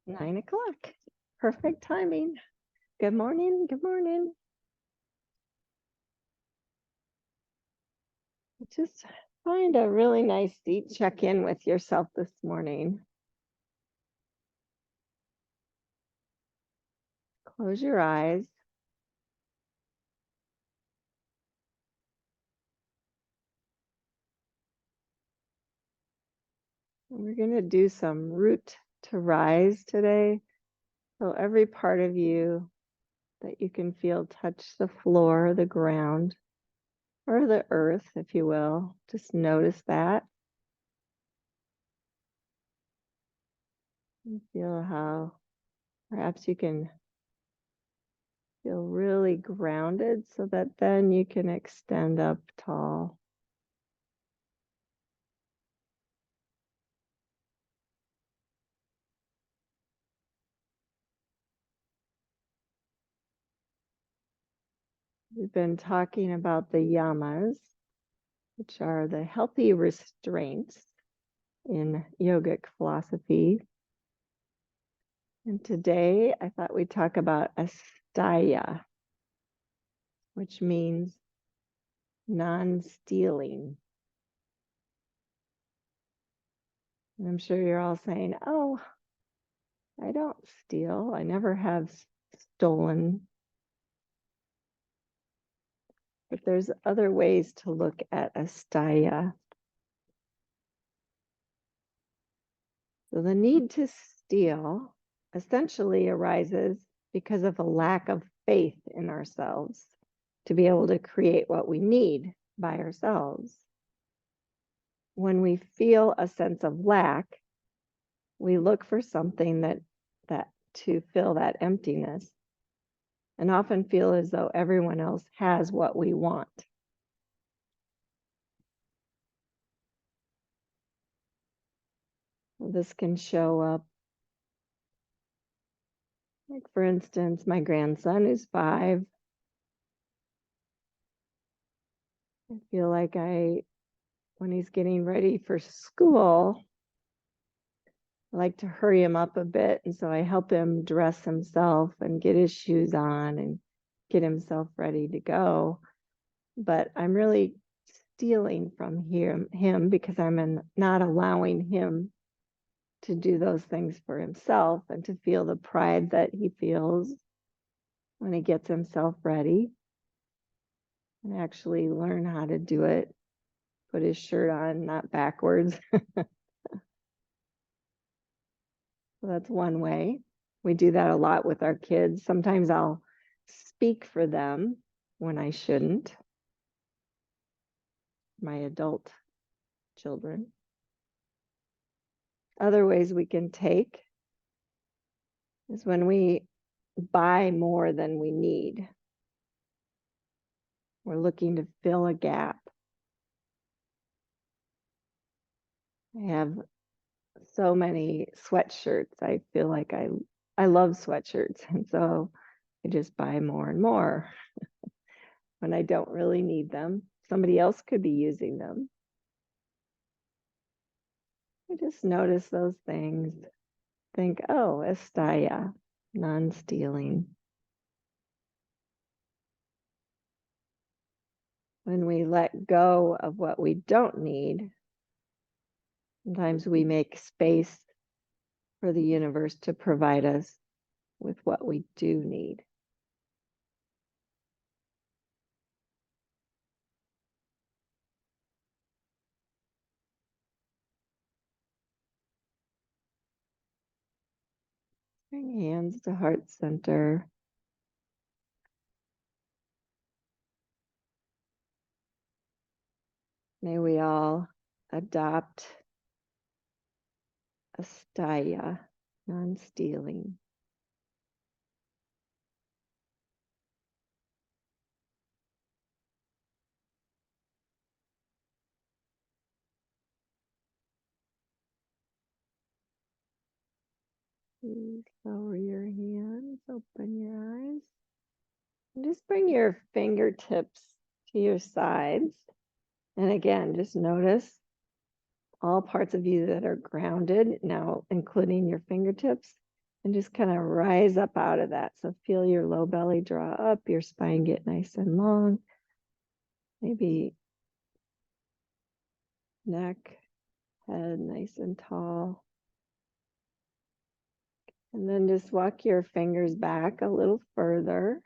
9 o'clock. Perfect timing. Good morning. Good morning. Just find a really nice seat. Check in with yourself this morning. Close your eyes. We're going to do some root to rise today. So every part of you that you can feel touch the floor, the ground, or the earth, if you will. Just notice that. And feel how perhaps you can feel really grounded so that then you can extend up tall. We've been talking about the yamas, which are the healthy restraints in yogic philosophy. And today I thought we'd talk about Asteya, which means non-stealing. And I'm sure you're all saying, oh, I don't steal. I never have stolen. But there's other ways to look at Asteya. So the need to steal essentially arises because of a lack of faith in ourselves to be able to create what we need by ourselves. When we feel a sense of lack, we look for something that to fill that emptiness and often feel as though everyone else has what we want. This can show up, like for instance, my grandson who's 5. I feel like when he's getting ready for school, I like to hurry him up a bit. And so I help him dress himself and get his shoes on and get himself ready to go. But I'm really stealing from him because I'm not allowing him to do those things for himself and to feel the pride that he feels when he gets himself ready and actually learn how to do it, put his shirt on, not backwards. So that's one way. We do that a lot with our kids. Sometimes I'll speak for them when I shouldn't, my adult children. Other ways we can take is when we buy more than we need. We're looking to fill a gap. I have so many sweatshirts. I feel like I love sweatshirts. And so I just buy more and more when I don't really need them. Somebody else could be using them. I just notice those things. Think, oh, Asteya, non-stealing. When we let go of what we don't need, sometimes we make space for the universe to provide us with what we do need. Bring hands to heart center. May we all adopt Asteya, non-stealing. Please lower your hands, open your eyes. And just bring your fingertips to your sides. And again, just notice all parts of you that are grounded, now including your fingertips, and just kind of rise up out of that. So feel your low belly draw up, your spine get nice and long. Maybe neck, head nice and tall. And then just walk your fingers back a little further.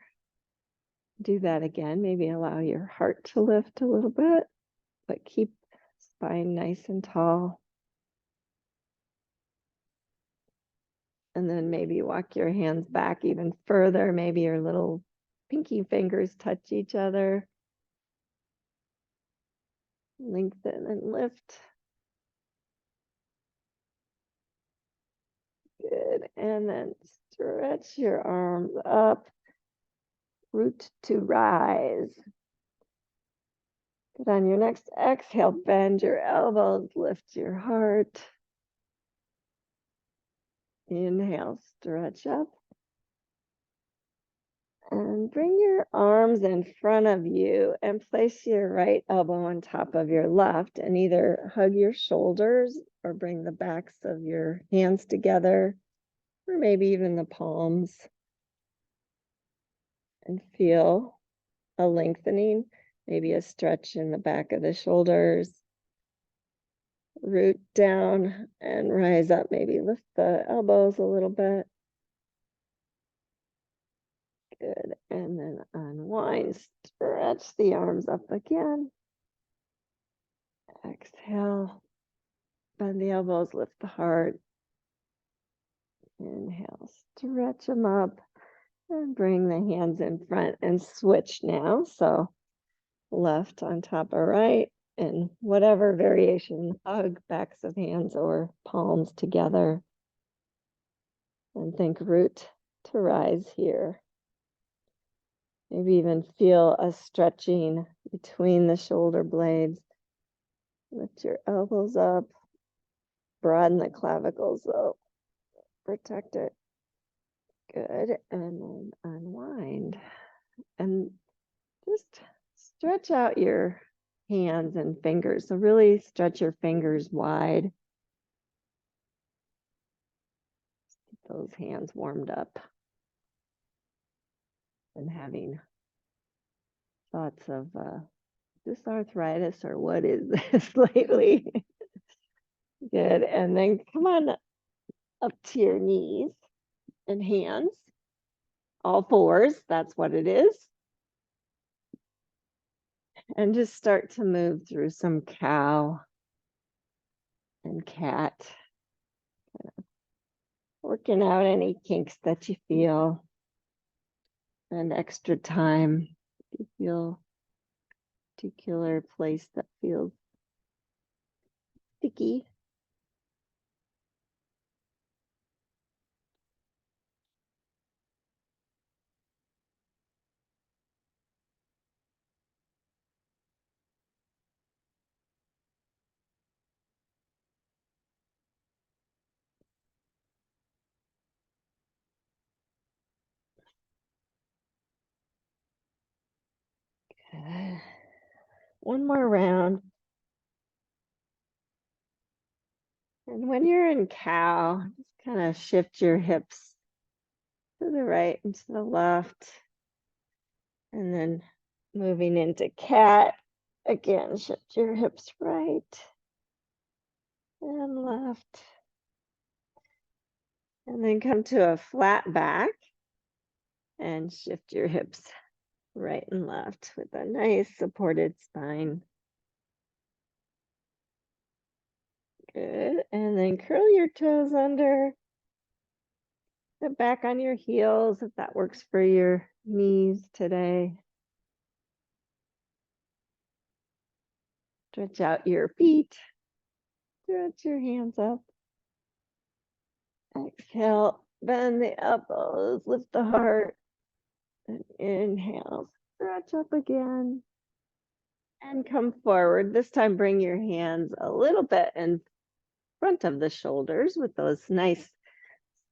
Do that again. Maybe allow your heart to lift a little bit, but keep spine nice and tall. And then maybe walk your hands back even further. Maybe your little pinky fingers touch each other. Lengthen and lift. Good. And then stretch your arms up. Root to rise. Good. On your next exhale, bend your elbows, lift your heart. Inhale, stretch up. And bring your arms in front of you and place your right elbow on top of your left and either hug your shoulders or bring the backs of your hands together, or maybe even the palms, and feel a lengthening, maybe a stretch in the back of the shoulders. Root down and rise up, maybe lift the elbows a little bit. Good. And then unwind, stretch the arms up again. Exhale, bend the elbows, lift the heart. Inhale, stretch them up and bring the hands in front and switch now. So left on top of right and whatever variation, hug backs of hands or palms together. And think root to rise here. Maybe even feel a stretching between the shoulder blades. Lift your elbows up, broaden the clavicles up, protect it. Good. And then unwind. And just stretch out your hands and fingers. So really stretch your fingers wide. Keep those hands warmed up. And having thoughts of this arthritis or what is this lately? Good. And then come on up to your knees and hands. All fours, that's what it is. And just start to move through some cow and cat. Working out any kinks that you feel. And extra time. If you feel a particular place that feels sticky. Good. One more round. And when you're in cow, just kind of shift your hips to the right and to the left. And then moving into cat, again, shift your hips right and left. And then come to a flat back and shift your hips right and left with a nice supported spine. Good. And then curl your toes under. Sit back on your heels if that works for your knees today. Stretch out your feet. Stretch your hands up. Exhale, bend the elbows, lift the heart. And inhale, stretch up again. And come forward. This time bring your hands a little bit in front of the shoulders with those nice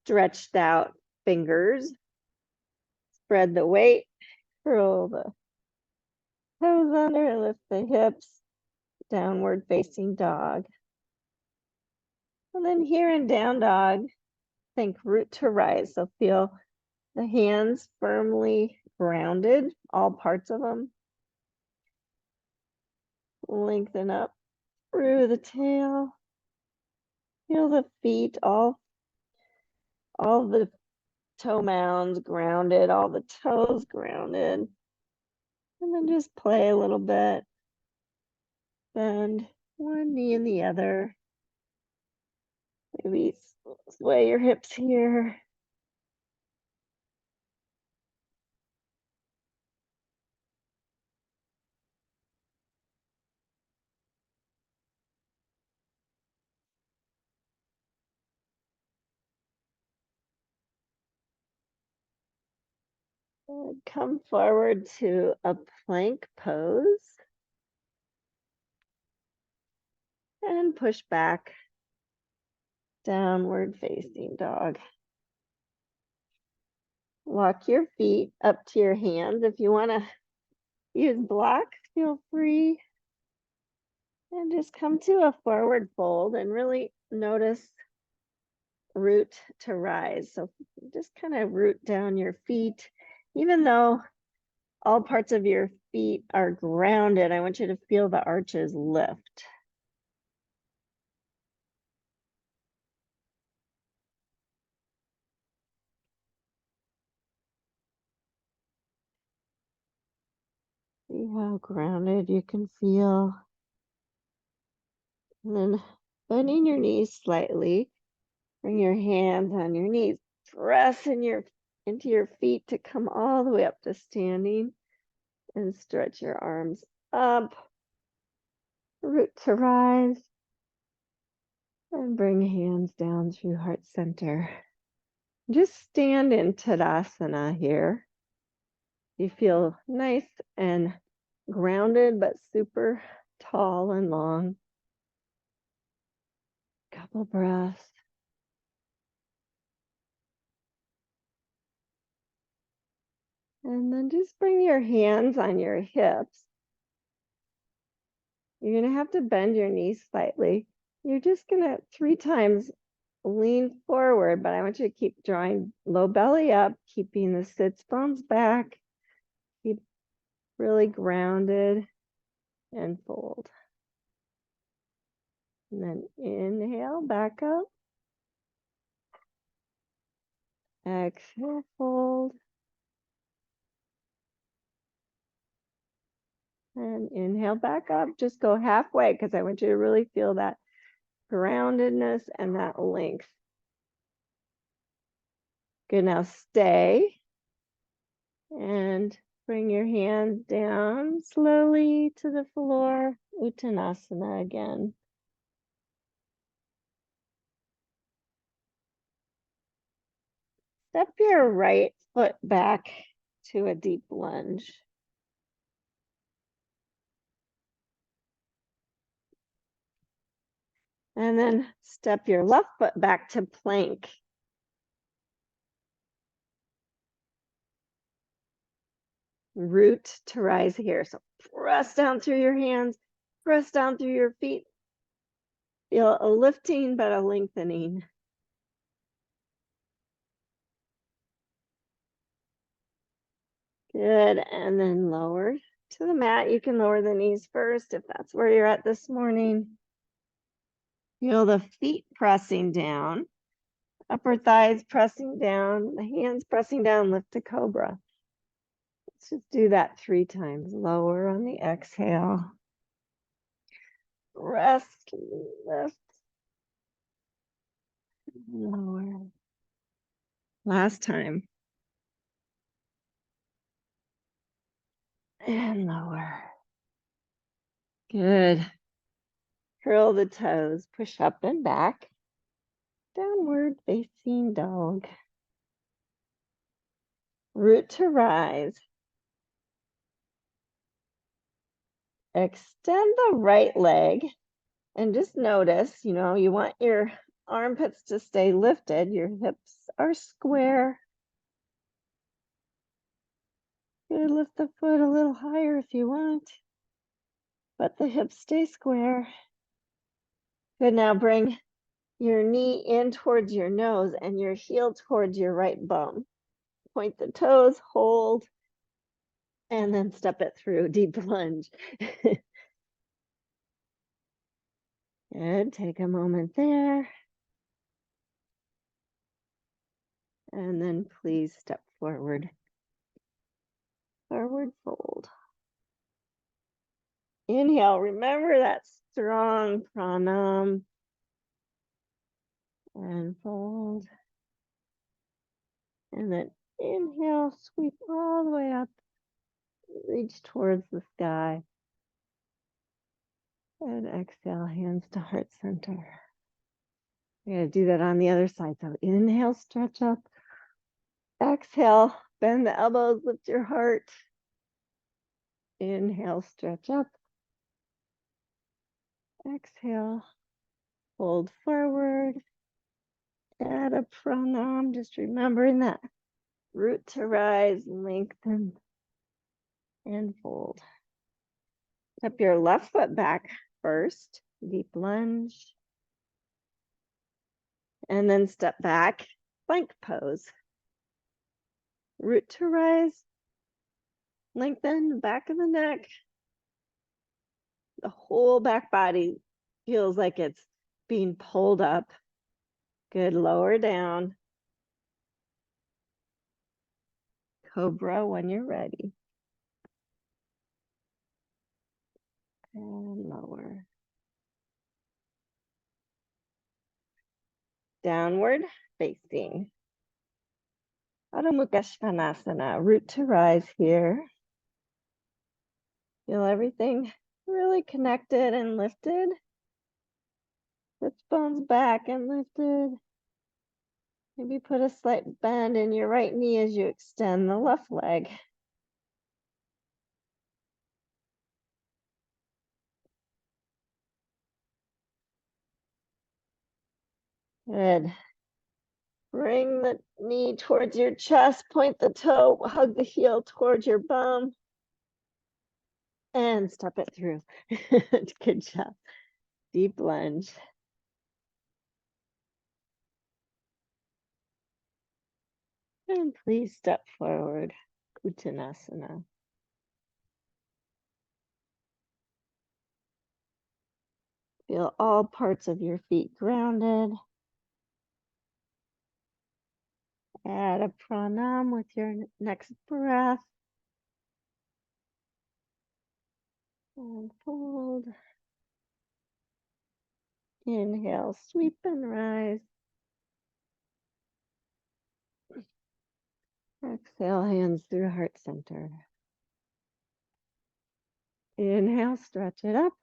stretched out fingers. Spread the weight, curl the toes under, lift the hips, downward facing dog. And then here in down dog, think root to rise. So feel the hands firmly grounded, all parts of them. Lengthen up through the tail. Feel the feet, all the toe mounds grounded, all the toes grounded. And then just play a little bit. Bend one knee and the other. Maybe sway your hips here. And come forward to a plank pose. And push back. Downward facing dog. Walk your feet up to your hands. If you want to use blocks, feel free. And just come to a forward fold and really notice root to rise. So just kind of root down your feet. Even though all parts of your feet are grounded, I want you to feel the arches lift. See how grounded you can feel. And then bending your knees slightly. Bring your hands on your knees. Press into your feet to come all the way up to standing. And stretch your arms up. Root to rise. And bring hands down through heart center. Just stand in Tadasana here. You feel nice and grounded, but super tall and long. Couple breaths. And then just bring your hands on your hips. You're going to have to bend your knees slightly. You're just going to 3 times lean forward, but I want you to keep drawing low belly up, keeping the sits bones back. Keep really grounded and fold. And then inhale, back up. Exhale, fold. And inhale, back up. Just go halfway because I want you to really feel that groundedness and that length. Good, now stay. And bring your hands down slowly to the floor. Uttanasana again. Step your right foot back to a deep lunge. And then step your left foot back to plank. Root to rise here. So press down through your hands, press down through your feet. Feel a lifting, but a lengthening. Good, and then lower to the mat. You can lower the knees first if that's where you're at this morning. Feel the feet pressing down, upper thighs pressing down, the hands pressing down, lift to cobra. Let's just do that 3 times. Lower on the exhale. Rest, lift, lower. Last time. And lower. Good. Curl the toes, push up and back. Downward facing dog. Root to rise. Extend the right leg and just notice, you want your armpits to stay lifted. Your hips are square. You could lift the foot a little higher if you want, but the hips stay square. Good, now bring your knee in towards your nose and your heel towards your right bum. Point the toes, hold, and then step it through, deep lunge. Good, take a moment there. And then please step forward. Forward fold. Inhale, remember that strong pranam. And fold. And then inhale, sweep all the way up, reach towards the sky. And exhale, hands to heart center. We're going to do that on the other side. So inhale, stretch up. Exhale, bend the elbows, lift your heart. Inhale, stretch up. Exhale, fold forward. Add a pranam, just remembering that root to rise, lengthen, and fold. Step your left foot back first, deep lunge. And then step back, plank pose. Root to rise, lengthen the back of the neck. The whole back body feels like it's being pulled up. Good, lower down. Cobra when you're ready. And lower. Downward facing. Adho Mukha Svanasana, root to rise here. Feel everything really connected and lifted. Hips bones back and lifted. Maybe put a slight bend in your right knee as you extend the left leg. Good. Bring the knee towards your chest, point the toe, hug the heel towards your bum, and step it through. Good job. Deep lunge. And please step forward. Uttanasana. Feel all parts of your feet grounded. Add a pranam with your next breath. And fold. Inhale, sweep and rise. Exhale, hands through heart center. Inhale, stretch it up.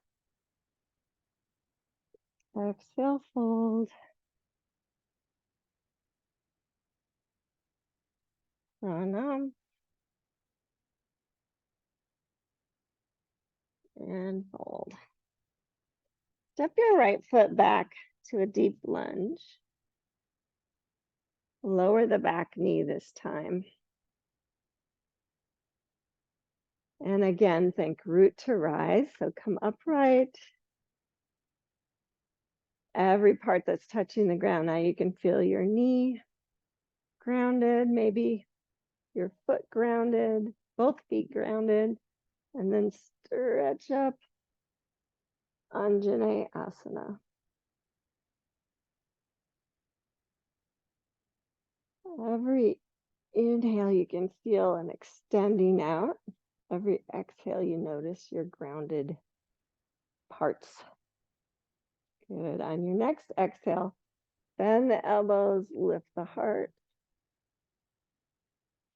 Exhale, fold. Pranam. And fold. Step your right foot back to a deep lunge. Lower the back knee this time. And again, think root to rise. So come upright. Every part that's touching the ground. Now you can feel your knee grounded, maybe your foot grounded, both feet grounded, and then stretch up. Anjane Asana. Every inhale, you can feel an extending out. Every exhale, you notice your grounded parts. Good. On your next exhale, bend the elbows, lift the heart.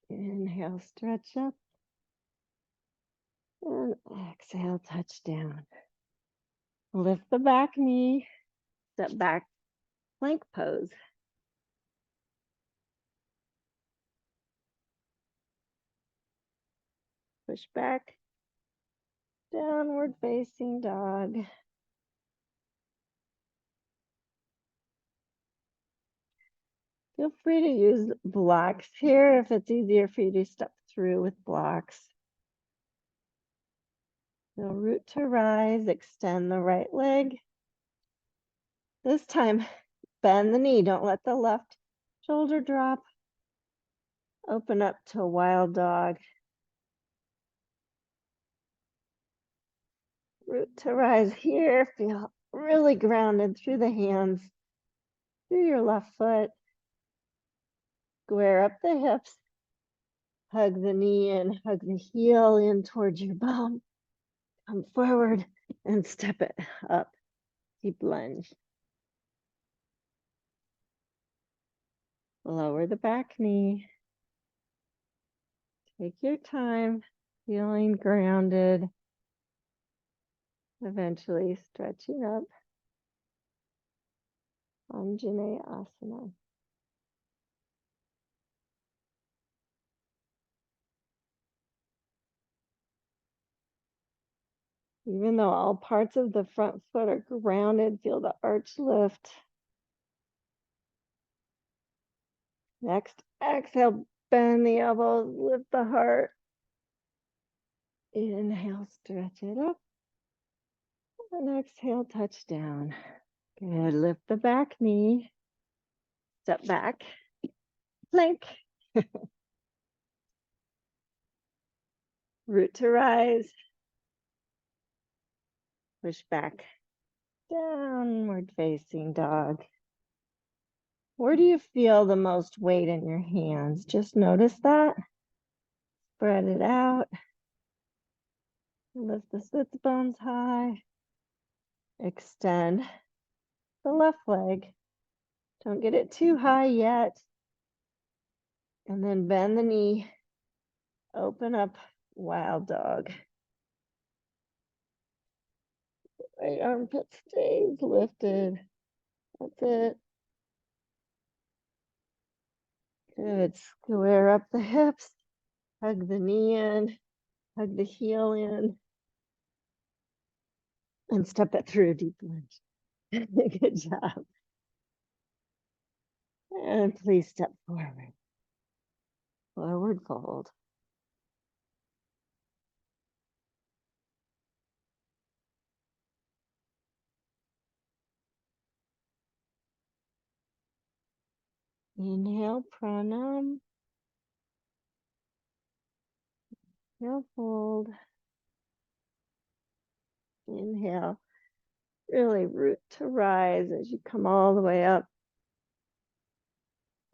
Inhale, stretch up. And exhale, touch down. Lift the back knee, step back, plank pose. Push back, downward facing dog. Feel free to use blocks here if it's easier for you to step through with blocks. So root to rise, extend the right leg. This time, bend the knee. Don't let the left shoulder drop. Open up to wild dog. Root to rise here. Feel really grounded through the hands, through your left foot. Square up the hips. Hug the knee in, hug the heel in towards your bum. Come forward and step it up. Deep lunge. Lower the back knee. Take your time, feeling grounded. Eventually stretching up. Asana. Even though all parts of the front foot are grounded, feel the arch lift. Next, exhale, bend the elbows, lift the heart. Inhale, stretch it up. And exhale, touch down. Good, lift the back knee. Step back, plank. Root to rise. Push back, downward facing dog. Where do you feel the most weight in your hands? Just notice that. Spread it out. Lift the sits bones high. Extend the left leg. Don't get it too high yet. And then bend the knee. Open up, wild dog. Right armpit stays lifted. That's it. Good. Square up the hips. Hug the knee in. Hug the heel in. And step it through, deep lunge. Good job. And please step forward. Forward fold. Inhale, pranam. Inhale, fold. Inhale. Really root to rise as you come all the way up.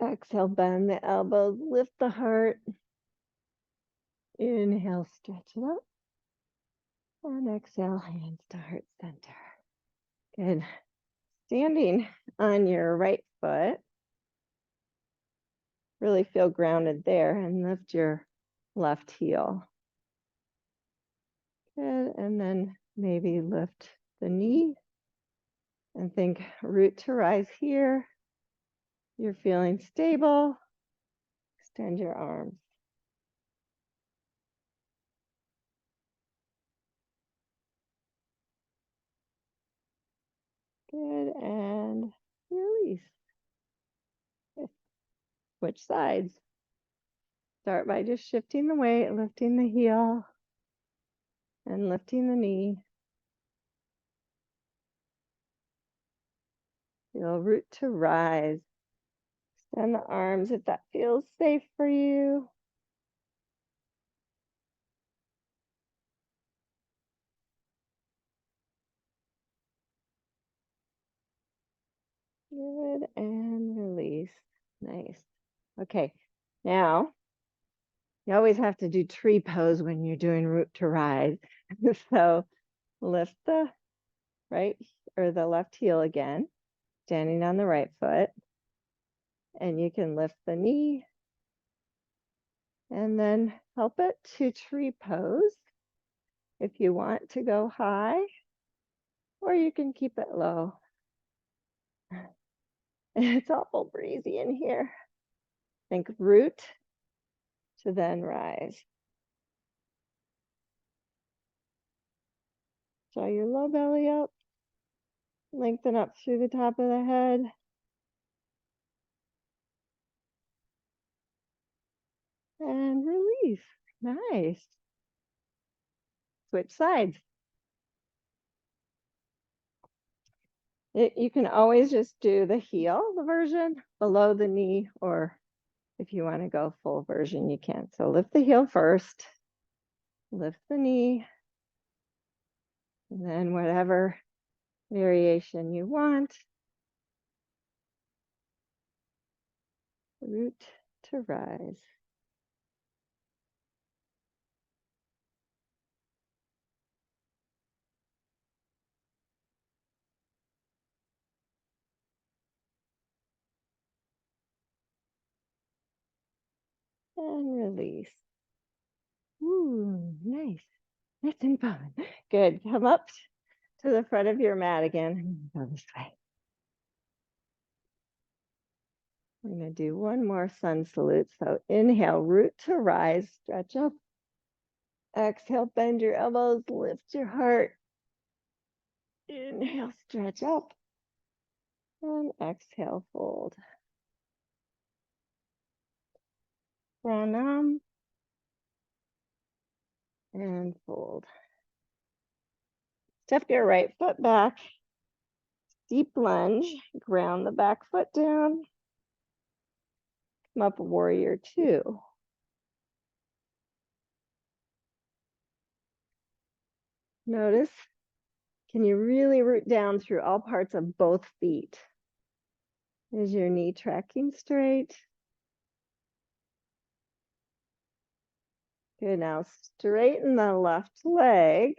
Exhale, bend the elbows, lift the heart. Inhale, stretch it up. And exhale, hands to heart center. Good. Standing on your right foot. Really feel grounded there and lift your left heel. Good. And then maybe lift the knee and think root to rise here. You're feeling stable. Extend your arms. Good, and release. Switch sides. Start by just shifting the weight, lifting the heel, and lifting the knee. Feel root to rise. Extend the arms if that feels safe for you. Good, and release. Nice. Okay, now you always have to do tree pose when you're doing root to rise. So lift the right or the left heel again, standing on the right foot. And you can lift the knee and then help it to tree pose if you want to go high, or you can keep it low. It's awful breezy in here. Think root to then rise. Draw your low belly up, lengthen up through the top of the head. And release. Nice. Switch sides. You can always just do the heel, the version below the knee, or if you want to go full version, you can. So lift the heel first, lift the knee, and then whatever variation you want. Root to rise. And release. Ooh, nice. Nice and fun. Good. Come up to the front of your mat again. Go this way. We're going to do one more sun salute. So inhale, root to rise, stretch up. Exhale, bend your elbows, lift your heart. Inhale, stretch up. And exhale, fold. Pranam. And fold. Step your right foot back. Deep lunge. Ground the back foot down. Come up, warrior two. Notice, can you really root down through all parts of both feet? Is your knee tracking straight? Good, now straighten the left leg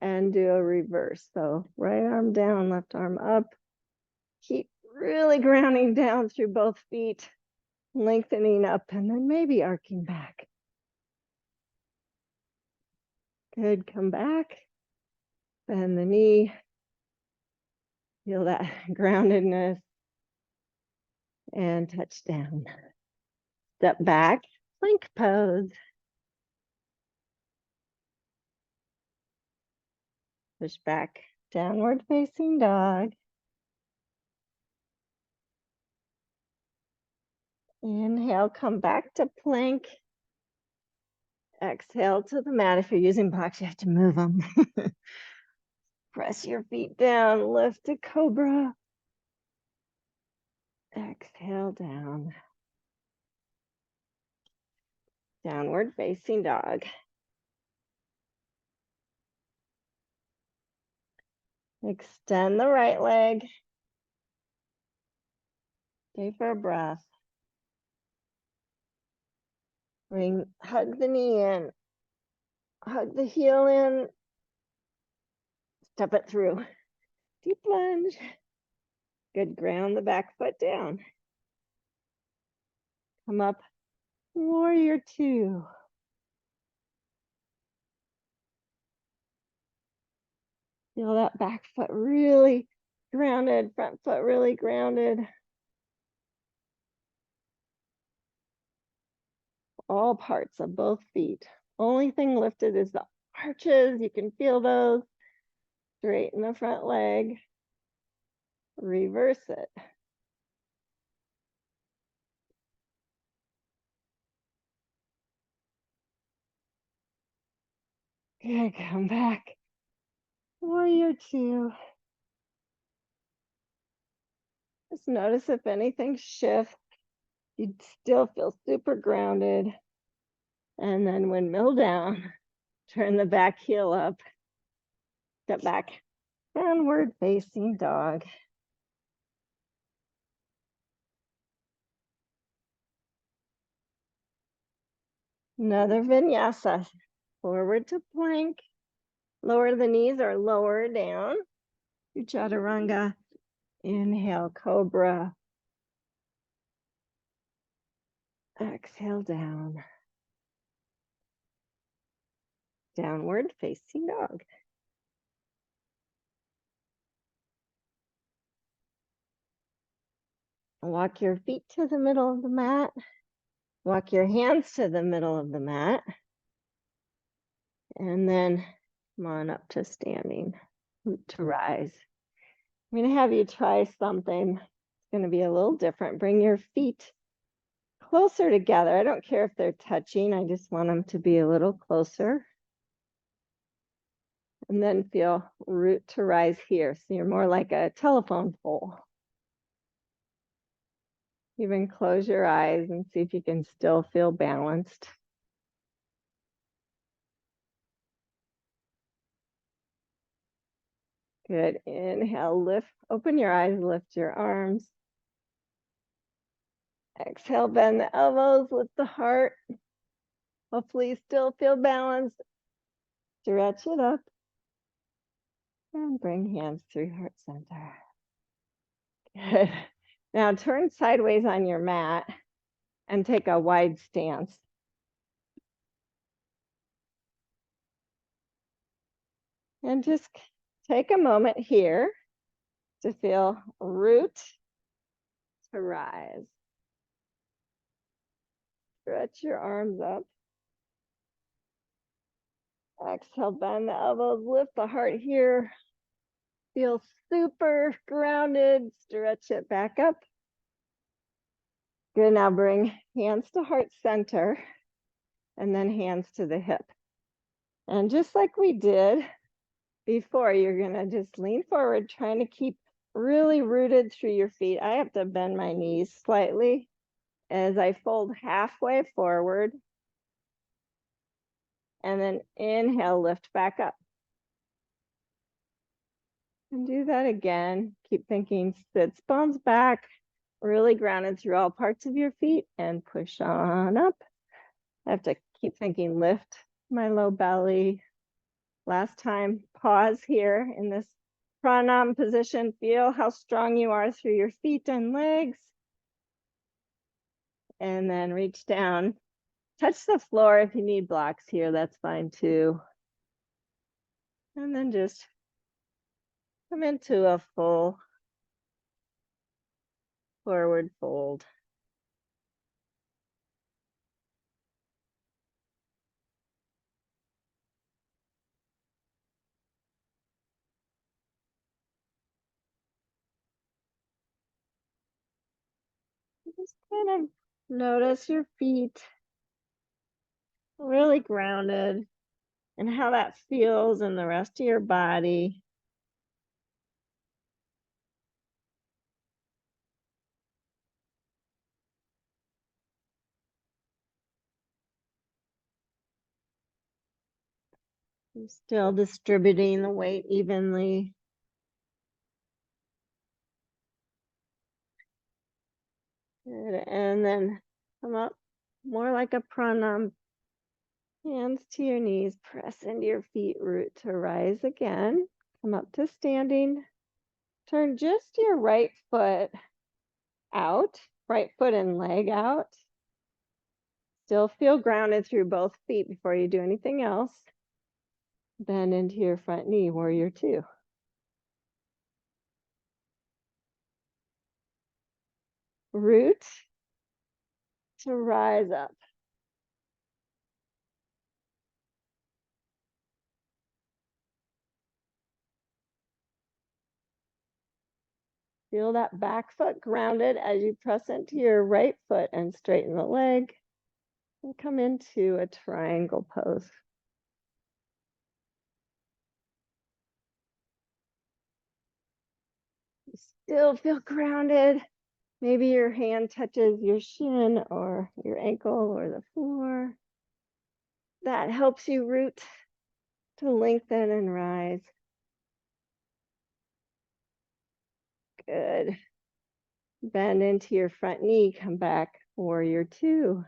and do a reverse. So right arm down, left arm up. Keep really grounding down through both feet, lengthening up, and then maybe arcing back. Good, come back, bend the knee, feel that groundedness, and touch down. Step back, plank pose. Push back, downward facing dog. Inhale, come back to plank. Exhale to the mat. If you're using blocks, you have to move them. Press your feet down, lift to cobra. Exhale down. Downward facing dog. Extend the right leg. Stay for a breath. Hug the knee in. Hug the heel in. Step it through. Deep lunge. Good, ground the back foot down. Come up, warrior two. Feel that back foot really grounded, front foot really grounded. All parts of both feet. Only thing lifted is the arches. You can feel those. Straighten the front leg. Reverse it. Good, come back. Warrior two. Just notice if anything shifts. You still feel super grounded. And then windmill down. Turn the back heel up. Step back. Downward facing dog. Another vinyasa. Forward to plank. Lower the knees or lower down. Your chaturanga. Inhale, cobra. Exhale down. Downward facing dog. Walk your feet to the middle of the mat. Walk your hands to the middle of the mat. And then come on up to standing, to rise. I'm going to have you try something. It's going to be a little different. Bring your feet closer together. I don't care if they're touching. I just want them to be a little closer. And then feel root to rise here. So you're more like a telephone pole. Even close your eyes and see if you can still feel balanced. Good. Inhale, lift, open your eyes, lift your arms. Exhale, bend the elbows, lift the heart. Hopefully you still feel balanced. Stretch it up. And bring hands through heart center. Good. Now turn sideways on your mat and take a wide stance. And just take a moment here to feel root to rise. Stretch your arms up. Exhale, bend the elbows, lift the heart here. Feel super grounded. Stretch it back up. Good, now bring hands to heart center and then hands to the hip. And just like we did before, you're gonna just lean forward, trying to keep really rooted through your feet. I have to bend my knees slightly as I fold halfway forward. And then inhale, lift back up. And do that again. Keep thinking sits bones back, really grounded through all parts of your feet, and push on up. I have to keep thinking lift my low belly. Last time, pause here in this pranam position. Feel how strong you are through your feet and legs. And then reach down. Touch the floor if you need blocks here, that's fine too. And then just come into a full forward fold. Just kind of notice your feet really grounded and how that feels in the rest of your body. You're still distributing the weight evenly. Good. And then come up more like a pranam. Hands to your knees, press into your feet, root to rise again. Come up to standing. Turn just your right foot out, right foot and leg out. Still feel grounded through both feet before you do anything else. Bend into your front knee, warrior two. Root to rise up. Feel that back foot grounded as you press into your right foot and straighten the leg. And come into a triangle pose. You still feel grounded. Maybe your hand touches your shin or your ankle or the floor. That helps you root to lengthen and rise. Good. Bend into your front knee, come back, warrior two.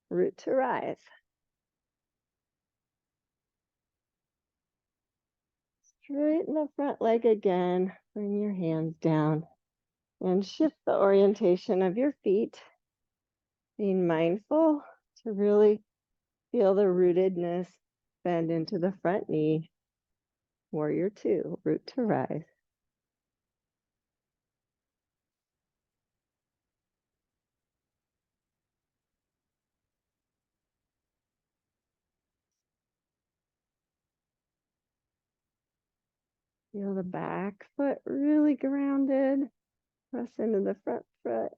Root to rise. Straighten the front leg again. Bring your hands down and shift the orientation of your feet. Being mindful to really feel the rootedness. Bend into the front knee. Warrior two, root to rise. Feel the back foot really grounded. Press into the front foot.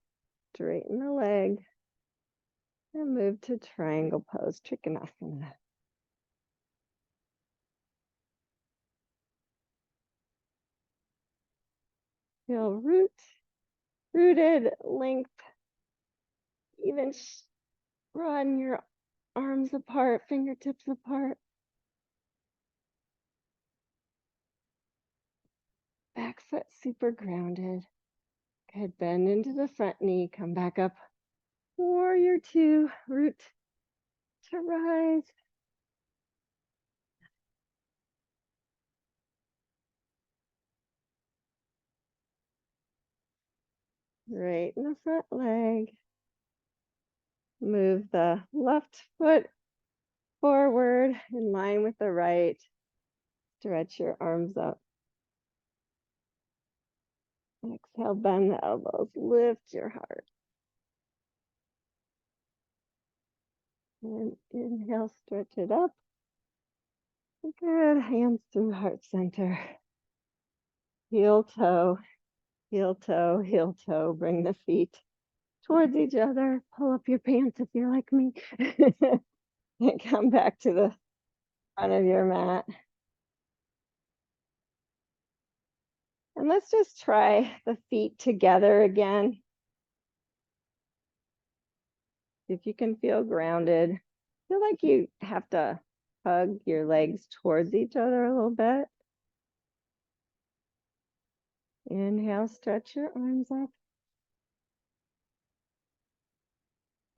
Straighten the leg. And move to triangle pose, Trikonasana. Feel rooted, length, even run your arms apart, fingertips apart. Back foot super grounded. Good, bend into the front knee, come back up. Warrior two, root to rise. Right in the front leg. Move the left foot forward in line with the right. Stretch your arms up. Exhale, bend the elbows, lift your heart. And inhale, stretch it up. Good, hands through heart center. Heel toe, heel toe, heel toe. Bring the feet towards each other. Pull up your pants if you're like me. And come back to the front of your mat. And let's just try the feet together again. If you can feel grounded, feel like you have to hug your legs towards each other a little bit. Inhale, stretch your arms up.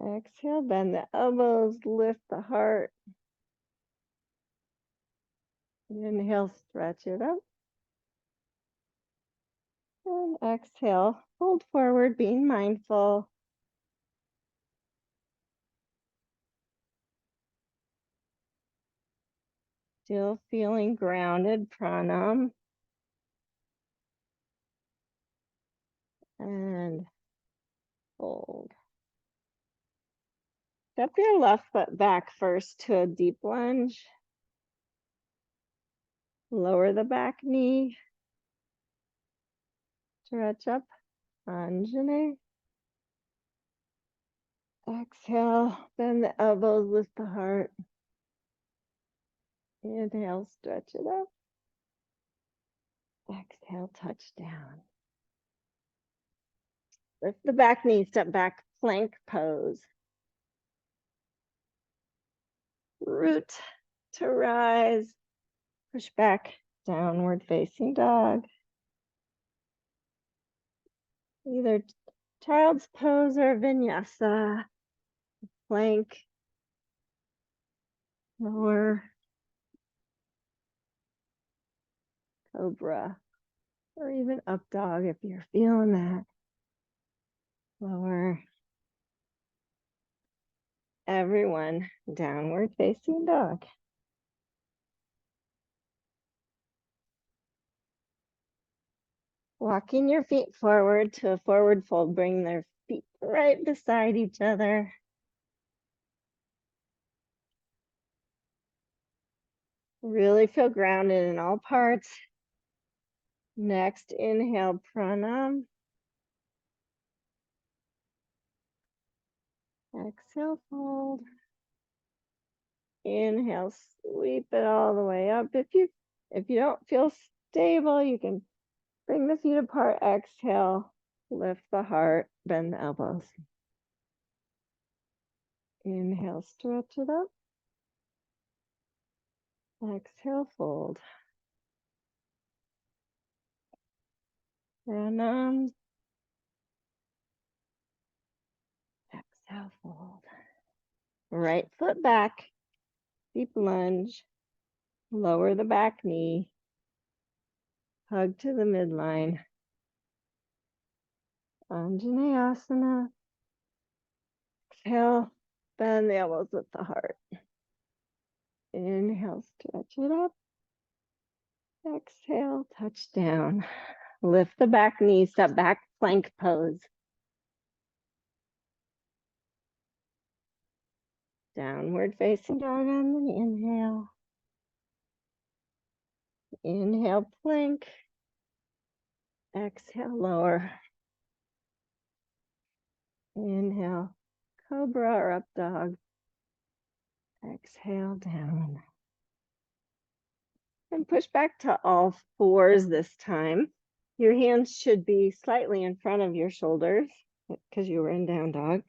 Exhale, bend the elbows, lift the heart. Inhale, stretch it up. And exhale, fold forward, being mindful. Still feeling grounded, pranam. And fold. Step your left foot back first to a deep lunge. Lower the back knee. Stretch up, Anjane. Exhale, bend the elbows, lift the heart. Inhale, stretch it up. Exhale, touch down. Lift the back knee, step back, plank pose. Root to rise. Push back, downward facing dog. Either child's pose or vinyasa. Plank, lower, cobra, or even up dog if you're feeling that. Lower. Everyone, downward facing dog. Walking your feet forward to a forward fold, bring their feet right beside each other. Really feel grounded in all parts. Next, inhale, pranam. Exhale, fold. Inhale, sweep it all the way up. If you don't feel stable, you can bring the feet apart. Exhale, lift the heart, bend the elbows. Inhale, stretch it up. Exhale, fold. Pranam. Exhale, fold. Right foot back, deep lunge. Lower the back knee. Hug to the midline. Anjaneyasana. Exhale, bend the elbows with the heart. Inhale, stretch it up. Exhale, touch down. Lift the back knee, step back, plank pose. Downward facing dog on the inhale. Inhale, plank. Exhale, lower. Inhale, cobra or up dog. Exhale, down. And push back to all fours this time. Your hands should be slightly in front of your shoulders because you were in down dog.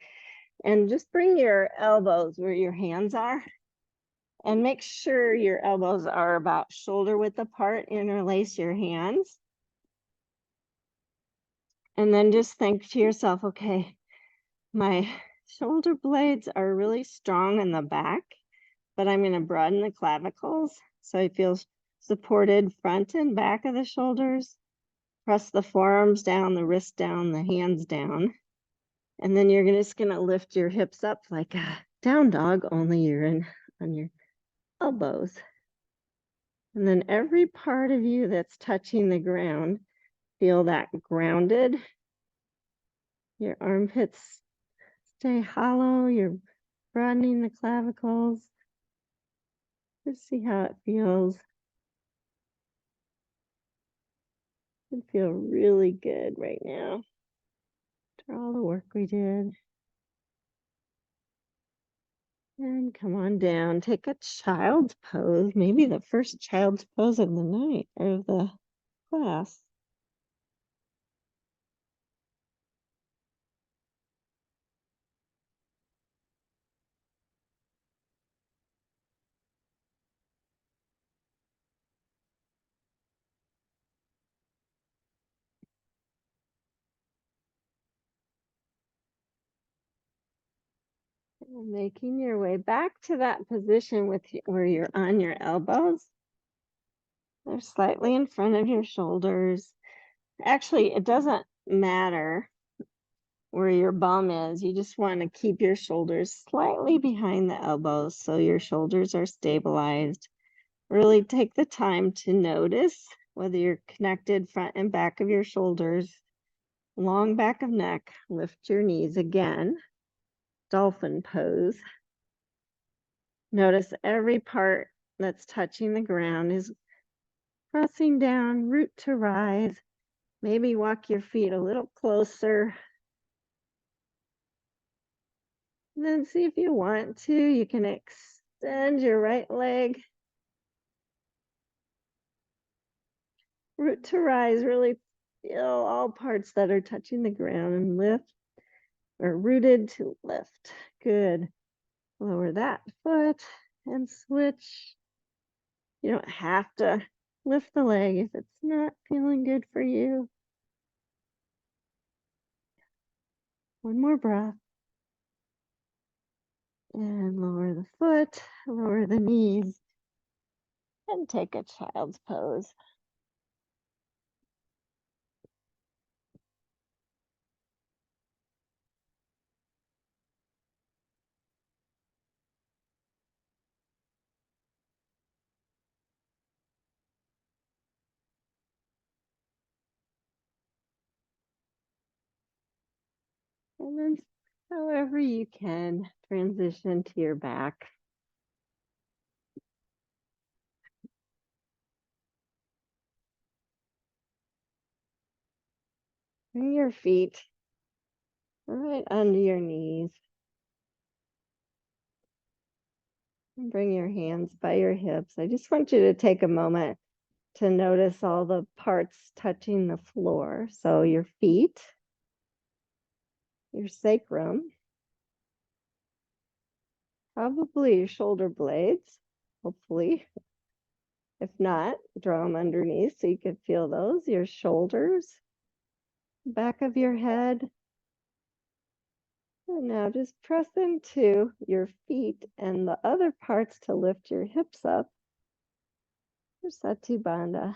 And just bring your elbows where your hands are. And make sure your elbows are about shoulder width apart. Interlace your hands. And then just think to yourself, okay, my shoulder blades are really strong in the back, but I'm going to broaden the clavicles so it feels supported front and back of the shoulders. Press the forearms down, the wrist down, the hands down. And then you're just going to lift your hips up like a down dog, only you're in on your elbows. And then every part of you that's touching the ground, feel that grounded. Your armpits stay hollow. You're broadening the clavicles. Just see how it feels. It feel really good right now after all the work we did. And come on down, take a child's pose, maybe the first child's pose of the night, or of the class. And making your way back to that position with where you're on your elbows. They're slightly in front of your shoulders. Actually, it doesn't matter where your bum is. You just want to keep your shoulders slightly behind the elbows so your shoulders are stabilized. Really take the time to notice whether you're connected front and back of your shoulders, long back of neck. Lift your knees again, dolphin pose. Notice every part that's touching the ground is pressing down, root to rise. Maybe walk your feet a little closer. And then see if you want to, you can extend your right leg. Root to rise, really feel all parts that are touching the ground and lift, or rooted to lift. Good. Lower that foot and switch. You don't have to lift the leg if it's not feeling good for you. One more breath. And lower the foot, lower the knees, and take a child's pose. And then however you can transition to your back. Bring your feet right under your knees. And bring your hands by your hips. I just want you to take a moment to notice all the parts touching the floor. So your feet, your sacrum, probably your shoulder blades, hopefully. If not, draw them underneath so you can feel those. Your shoulders, back of your head. And now just press into your feet and the other parts to lift your hips up for Sati Bandha.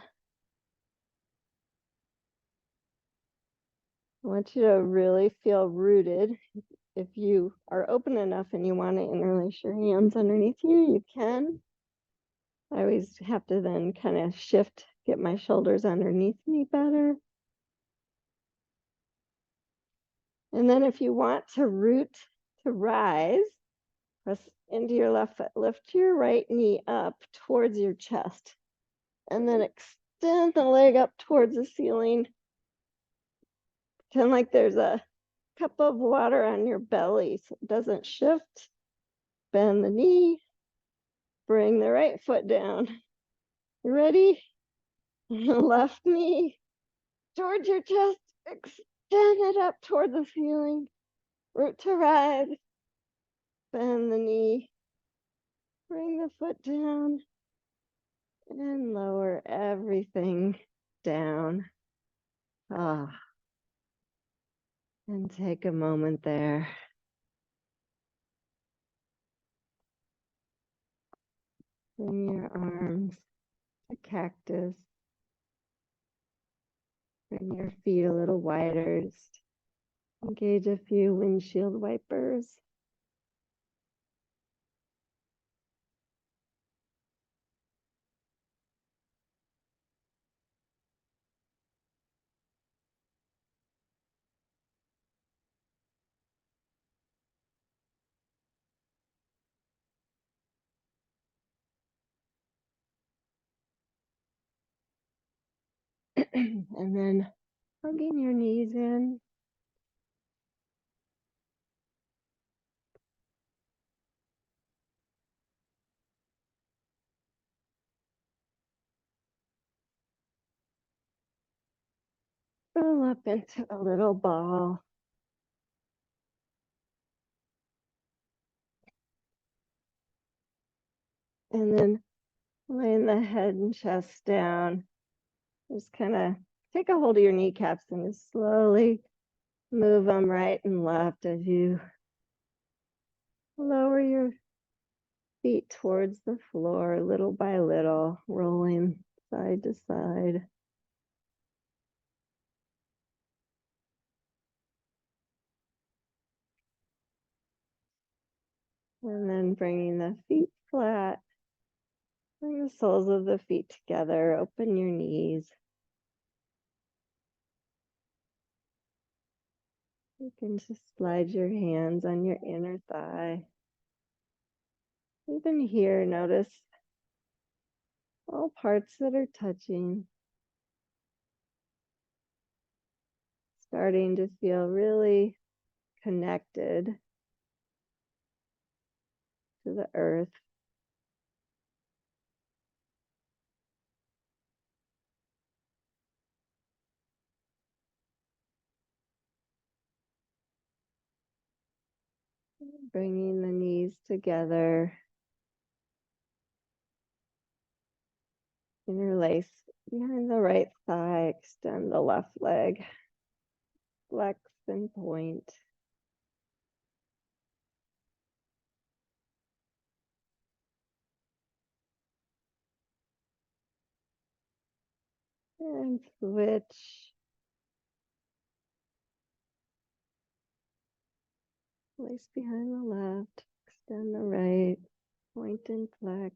I want you to really feel rooted. If you are open enough and you want to interlace your hands underneath you, you can. I always have to then kind of shift, get my shoulders underneath me better. And then if you want to root to rise, press into your left foot, lift your right knee up towards your chest, and then extend the leg up towards the ceiling. Pretend like there's a cup of water on your belly so it doesn't shift. Bend the knee, bring the right foot down. You ready? Left knee, towards your chest, extend it up toward the ceiling, root to rise, bend the knee, bring the foot down, and lower everything down. Ah, and take a moment there. Bring your arms to cactus. Bring your feet a little wider. Just engage a few windshield wipers. And then hugging your knees in. Roll up into a little ball. And then laying the head and chest down. Just kind of take a hold of your kneecaps and just slowly move them right and left as you lower your feet towards the floor little by little, rolling side to side. And then bringing the feet flat. Bring the soles of the feet together. Open your knees. You can just slide your hands on your inner thigh. Even here, notice all parts that are touching. Starting to feel really connected to the earth. Bringing the knees together. Interlace behind the right thigh. Extend the left leg. Flex and point. And switch. Place behind the left. Extend the right. Point and flex.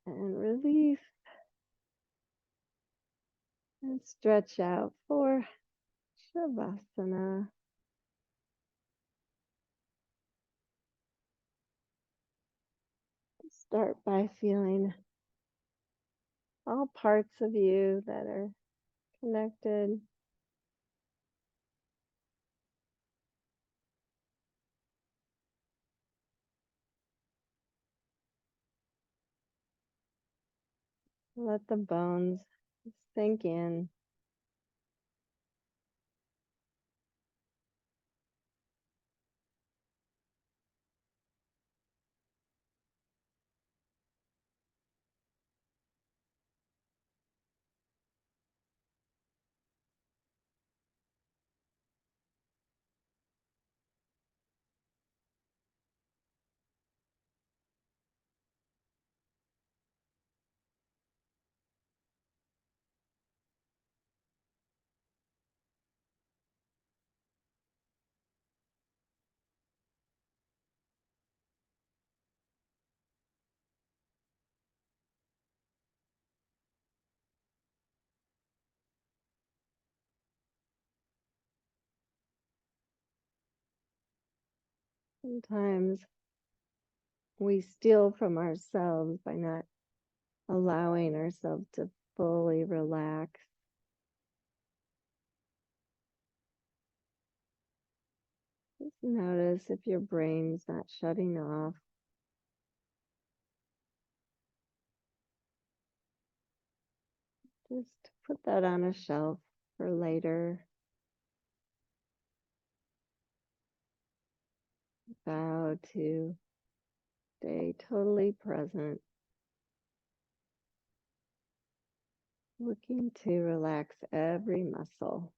And release. And stretch out for Shavasana. Start by feeling all parts of you that are connected. Let the bones sink in. Sometimes we steal from ourselves by not allowing ourselves to fully relax. Just notice if your brain's not shutting off. Just put that on a shelf for later. Vow to stay totally present, looking to relax every muscle.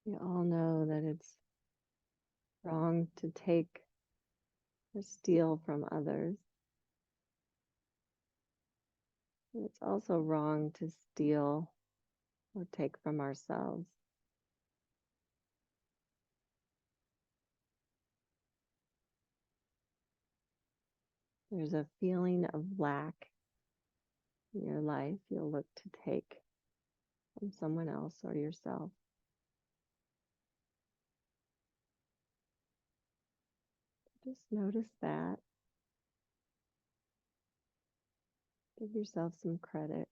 We all know that it's wrong to take or steal from others. And it's also wrong to steal or take from ourselves. There's a feeling of lack in your life you'll look to take from someone else or yourself. Just notice that. Give yourself some credit.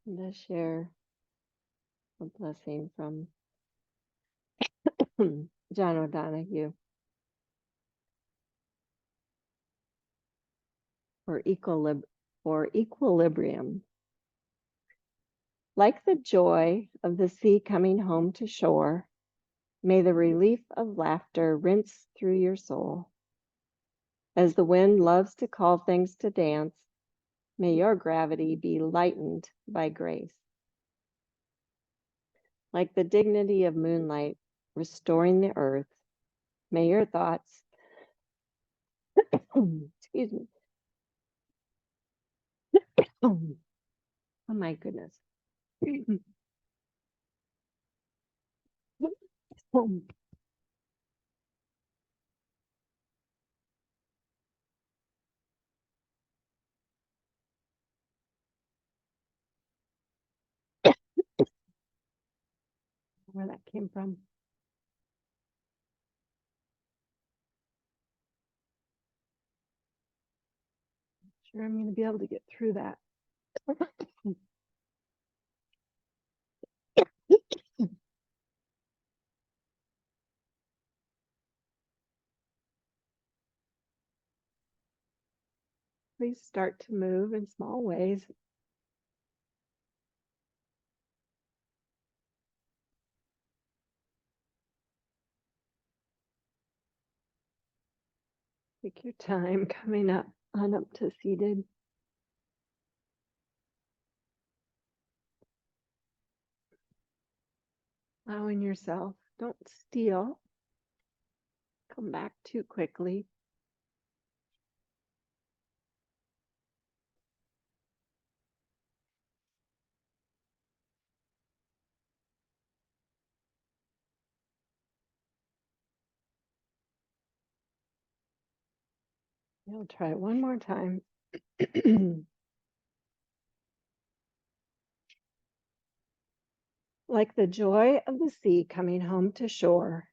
And to share a blessing from John O'Donohue for equilibrium. Like the joy of the sea coming home to shore, may the relief of laughter rinse through your soul. As the wind loves to call things to dance, may your gravity be lightened by grace. Like the dignity of moonlight restoring the earth, may your thoughts, excuse me, oh my goodness. Where that came from. Sure, I'm going to be able to get through that. Please start to move in small ways. Take your time coming up to seated. Allowing yourself, don't steal. Come back too quickly. I'll try it one more time. Like the joy of the sea coming home to shore,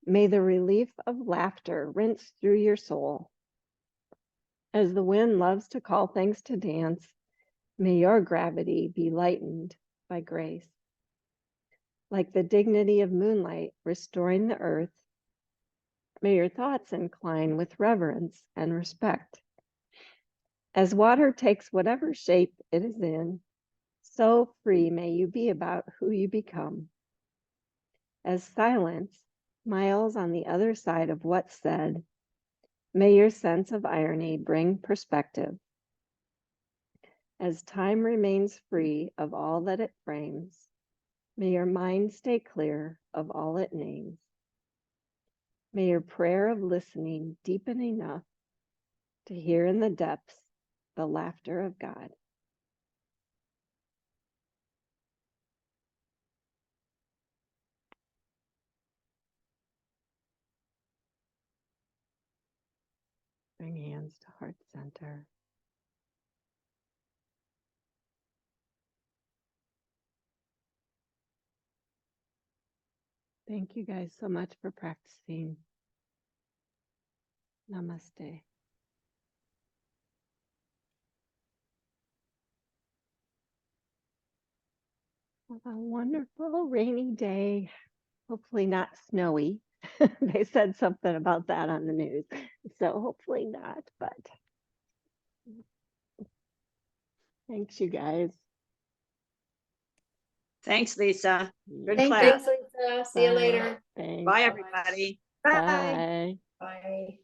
may the relief of laughter rinse through your soul. As the wind loves to call things to dance, may your gravity be lightened by grace. Like the dignity of moonlight restoring the earth, may your thoughts incline with reverence and respect. As water takes whatever shape it is in, so free may you be about who you become. As silence smiles on the other side of what's said, may your sense of irony bring perspective. As time remains free of all that it frames, may your mind stay clear of all it names. May your prayer of listening deepen enough to hear in the depths the laughter of God. Bring hands to heart center. Thank you guys so much for practicing. Namaste. Have a wonderful rainy day. Hopefully not snowy. They said something about that on the news. So hopefully not, but thanks you guys. Thanks, Lisa. Good Thanks, class. Lisa. See you later. Thanks. Bye, everybody. Bye. Bye.